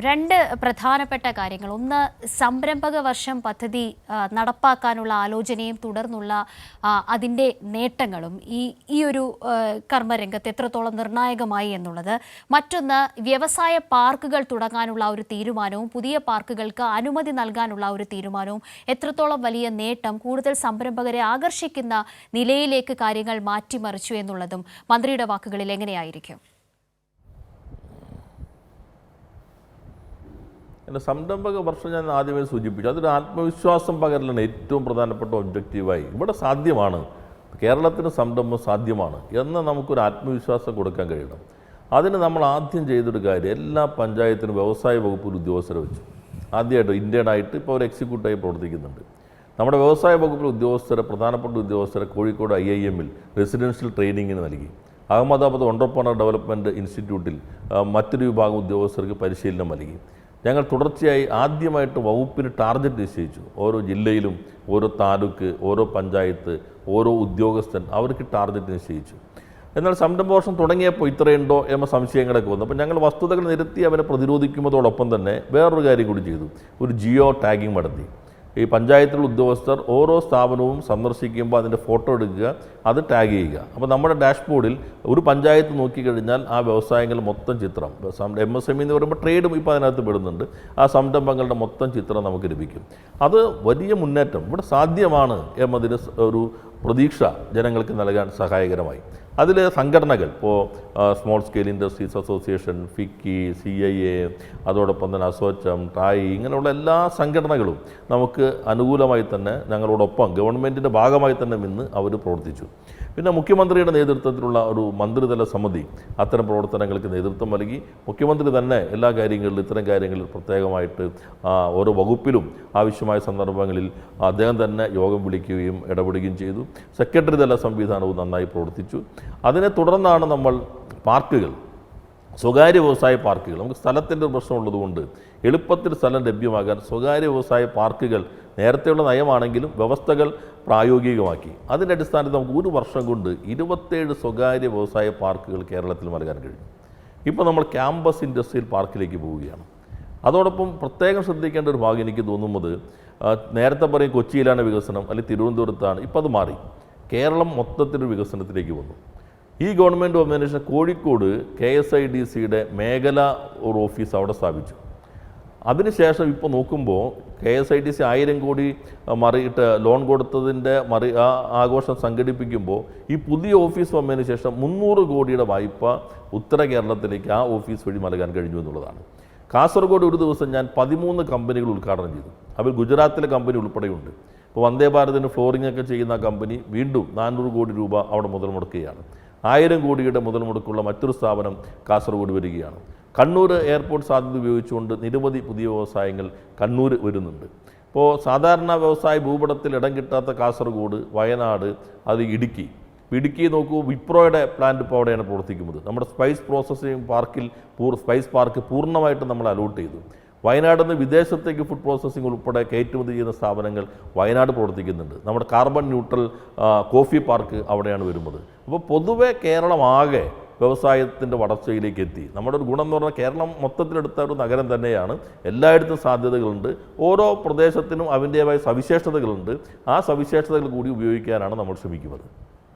രണ്ട് പ്രധാനപ്പെട്ട കാര്യങ്ങൾ. ഒന്ന്, സംരംഭക വർഷം പദ്ധതി നടപ്പാക്കാനുള്ള ആലോചനയും തുടർന്നുള്ള അതിൻ്റെ നേട്ടങ്ങളും ഈ ഒരു കർമ്മരംഗത്ത് എത്രത്തോളം നിർണായകമായി എന്നുള്ളത്. മറ്റൊന്ന്, വ്യവസായ പാർക്കുകൾ തുടങ്ങാനുള്ള ഒരു തീരുമാനവും പുതിയ പാർക്കുകൾക്ക് അനുമതി നൽകാനുള്ള ഒരു തീരുമാനവും എത്രത്തോളം വലിയ നേട്ടം, കൂടുതൽ സംരംഭകരെ ആകർഷിക്കുന്ന നിലയിലേക്ക് കാര്യങ്ങൾ മാറ്റിമറിച്ചു എന്നുള്ളതും മന്ത്രിയുടെ വാക്കുകളിൽ എങ്ങനെയായിരിക്കും? എൻ്റെ സംരംഭക വർഷം ഞാൻ ആദ്യമേ സൂചിപ്പിച്ചു, അതൊരു ആത്മവിശ്വാസം പകരലാണ് ഏറ്റവും പ്രധാനപ്പെട്ട ഒബ്ജക്റ്റീവായി. ഇവിടെ സാധ്യമാണ്, കേരളത്തിന് സംരംഭം സാധ്യമാണ് എന്ന് നമുക്കൊരു ആത്മവിശ്വാസം കൊടുക്കാൻ കഴിയണം. അതിന് നമ്മൾ ആദ്യം ചെയ്തൊരു കാര്യം, എല്ലാ പഞ്ചായത്തിനും വ്യവസായ വകുപ്പിൽ ഉദ്യോഗസ്ഥരെ വെച്ചു. ആദ്യമായിട്ട് ഇന്ത്യനായിട്ട് ഇപ്പോൾ ഒരു എക്സിക്യൂട്ടീവായി പ്രവർത്തിക്കുന്നുണ്ട്. നമ്മുടെ വ്യവസായ വകുപ്പിലെ ഉദ്യോഗസ്ഥരെ, പ്രധാനപ്പെട്ട ഉദ്യോഗസ്ഥരെ കോഴിക്കോട് IIM-ൽ റെസിഡൻഷ്യൽ ട്രെയിനിങ്ങിന് നൽകി. അഹമ്മദാബാദ് ഓണ്ടർപ്രണർ ഡെവലപ്മെൻറ്റ് ഇൻസ്റ്റിറ്റ്യൂട്ടിൽ മറ്റൊരു വിഭാഗം ഉദ്യോഗസ്ഥർക്ക് പരിശീലനം നൽകി. ഞങ്ങൾ തുടർച്ചയായി ആദ്യമായിട്ട് വകുപ്പിന് ടാർഗറ്റ് നിശ്ചയിച്ചു. ഓരോ ജില്ലയിലും, ഓരോ താലൂക്ക്, ഓരോ പഞ്ചായത്ത്, ഓരോ ഉദ്യോഗസ്ഥൻ അവർക്ക് ടാർഗറ്റ് നിശ്ചയിച്ചു. എന്നാൽ സംരംഭവർഷം തുടങ്ങിയപ്പോൾ ഇത്രയുണ്ടോ എന്ന സംശയങ്ങളൊക്കെ വന്നു. അപ്പോൾ ഞങ്ങൾ വസ്തുതകൾ നിരത്തി അവരെ പ്രതിരോധിക്കുന്നതോടൊപ്പം തന്നെ വേറൊരു കാര്യം കൂടി ചെയ്തു. ഒരു ജിയോ ടാഗിങ് നടത്തി. ഈ പഞ്ചായത്തിലുള്ള ഉദ്യോഗസ്ഥർ ഓരോ സ്ഥാപനവും സന്ദർശിക്കുമ്പോൾ അതിൻ്റെ ഫോട്ടോ എടുക്കുക, അത് ടാഗ് ചെയ്യുക. അപ്പോൾ നമ്മുടെ ഡാഷ്ബോർഡിൽ ഒരു പഞ്ചായത്ത് നോക്കിക്കഴിഞ്ഞാൽ ആ വ്യവസായങ്ങൾ മൊത്തം ചിത്രം, MSME എന്ന് പറയുമ്പോൾ ട്രേഡും ഇപ്പോൾ അതിനകത്ത് പെടുന്നുണ്ട്, ആ സംരംഭങ്ങളുടെ മൊത്തം ചിത്രം നമുക്ക് ലഭിക്കും. അത് വലിയ മുന്നേറ്റം ഇവിടെ സാധ്യമാണ് എന്നതിന് ഒരു പ്രതീക്ഷ ജനങ്ങൾക്ക് നൽകാൻ സഹായകരമായി. അതിൽ സംഘടനകൾ, ഇപ്പോൾ small scale industries association, FICCI, CIA, അതോടൊപ്പം തന്നെ അസോച്ചം, ട്രായ്, ഇങ്ങനെയുള്ള എല്ലാ സംഘടനകളും നമുക്ക് അനുകൂലമായി തന്നെ ഞങ്ങളോടൊപ്പം ഗവൺമെൻറ്റിൻ്റെ ഭാഗമായി തന്നെ നിന്ന് അവർ പ്രവർത്തിച്ചു. പിന്നെ മുഖ്യമന്ത്രിയുടെ നേതൃത്വത്തിലുള്ള ഒരു മന്ത്രിതല സമിതി അത്തരം പ്രവർത്തനങ്ങൾക്ക് നേതൃത്വം നൽകി. മുഖ്യമന്ത്രി തന്നെ എല്ലാ കാര്യങ്ങളിലും, ഇത്തരം കാര്യങ്ങളിൽ പ്രത്യേകമായിട്ട് ഓരോ വകുപ്പിലും ആവശ്യമായ സന്ദർഭങ്ങളിൽ അദ്ദേഹം തന്നെ യോഗം വിളിക്കുകയും ഇടപെടുകയും ചെയ്തു. സെക്രട്ടറി തല സംവിധാനവും നന്നായി പ്രവർത്തിച്ചു. അതിനെ തുടർന്നാണ് നമ്മൾ പാർക്കുകൾ, സ്വകാര്യ വ്യവസായ പാർക്കുകൾ, നമുക്ക് സ്ഥലത്തിൻ്റെ പ്രശ്നമുള്ളതുകൊണ്ട് എളുപ്പത്തിൽ സ്ഥലം ലഭ്യമാകാൻ സ്വകാര്യ വ്യവസായ പാർക്കുകൾ നേരത്തെയുള്ള നയമാണെങ്കിലും വ്യവസ്ഥകൾ പ്രായോഗികമാക്കി. അതിൻ്റെ അടിസ്ഥാനത്തിൽ നമുക്ക് ഒരു വർഷം കൊണ്ട് 27 സ്വകാര്യ വ്യവസായ പാർക്കുകൾ കേരളത്തിൽ നൽകാൻ കഴിഞ്ഞു. ഇപ്പോൾ നമ്മൾ ക്യാമ്പസ് ഇൻഡസ്ട്രിയൽ പാർക്കിലേക്ക് പോവുകയാണ്. അതോടൊപ്പം പ്രത്യേകം ശ്രദ്ധിക്കേണ്ട ഒരു ഭാഗം എനിക്ക് തോന്നുന്നത്, നേരത്തെ പറയും കൊച്ചിയിലാണ് വികസനം, അല്ലെങ്കിൽ തിരുവനന്തപുരത്താണ്, ഇപ്പോൾ അത് മാറി. കേരളം മൊത്തത്തിലൊരു വികസനത്തിലേക്ക് വന്നു. ഈ ഗവൺമെൻറ് വന്നതിന് ശേഷം കോഴിക്കോട് KSIDCയുടെ മേഖല ഒരു ഓഫീസ് അവിടെ സ്ഥാപിച്ചു. അതിനുശേഷം ഇപ്പോൾ നോക്കുമ്പോൾ KSIDC 1000 കോടി മറിയിട്ട് ലോൺ കൊടുത്തതിൻ്റെ ആഘോഷം സംഘടിപ്പിക്കുമ്പോൾ ഈ പുതിയ ഓഫീസ് വന്നതിന് ശേഷം 300 കോടിയുടെ വായ്പ ഉത്തര കേരളത്തിലേക്ക് ആ ഓഫീസ് വഴി നൽകാൻ കഴിഞ്ഞു എന്നുള്ളതാണ്. കാസർഗോഡ് ഒരു ദിവസം ഞാൻ 13 കമ്പനികൾ ഉദ്ഘാടനം ചെയ്തു. അവർ ഗുജറാത്തിലെ കമ്പനി ഉൾപ്പെടെയുണ്ട്. ഇപ്പോൾ വന്ദേ ഭാരതിന് ഫ്ലോറിംഗ് ഒക്കെ ചെയ്യുന്ന കമ്പനി വീണ്ടും 400 കോടി രൂപ അവിടെ മുതൽ മുടക്കുകയാണ്. 1000 കോടിയുടെ മുതൽ മുടക്കുള്ള മറ്റൊരു സ്ഥാപനം കാസർഗോഡ് വരികയാണ്. കണ്ണൂർ എയർപോർട്ട് സാധ്യത ഉപയോഗിച്ചുകൊണ്ട് നിരവധി പുതിയ വ്യവസായങ്ങൾ കണ്ണൂർ വരുന്നുണ്ട്. ഇപ്പോൾ സാധാരണ വ്യവസായ ഭൂപടത്തിൽ ഇടം കിട്ടാത്ത കാസർഗോഡ്, വയനാട്, അത് ഇടുക്കി നോക്കൂ, വിപ്രോയുടെ പ്ലാന്റ് ഇപ്പോൾ അവിടെയാണ് പ്രവർത്തിക്കുന്നത്. നമ്മുടെ സ്പൈസ് പ്രോസസ്സിംഗ് പാർക്കിൽ സ്പൈസ് പാർക്ക് പൂർണ്ണമായിട്ട് നമ്മൾ അലോട്ട് ചെയ്തു. വയനാട് നിന്ന് വിദേശത്തേക്ക് ഫുഡ് പ്രോസസ്സിംഗ് ഉൾപ്പെടെ കയറ്റുമതി ചെയ്യുന്ന സ്ഥാപനങ്ങൾ വയനാട് പ്രവർത്തിക്കുന്നുണ്ട്. നമ്മുടെ കാർബൺ ന്യൂട്രൽ കോഫി പാർക്ക് അവിടെയാണ് വരുന്നത്. അപ്പോൾ പൊതുവെ കേരളമാകെ വ്യവസായത്തിൻ്റെ വളർച്ചയിലേക്ക് എത്തി. നമ്മുടെ ഒരു ഗുണം എന്ന് പറഞ്ഞാൽ കേരളം മൊത്തത്തിലെടുത്ത ഒരു നഗരം തന്നെയാണ്. എല്ലായിടത്തും സാധ്യതകളുണ്ട്. ഓരോ പ്രദേശത്തിനും അതിൻ്റേതായ സവിശേഷതകളുണ്ട്. ആ സവിശേഷതകൾ കൂടി ഉപയോഗിക്കാനാണ് നമ്മൾ ശ്രമിക്കുന്നത്.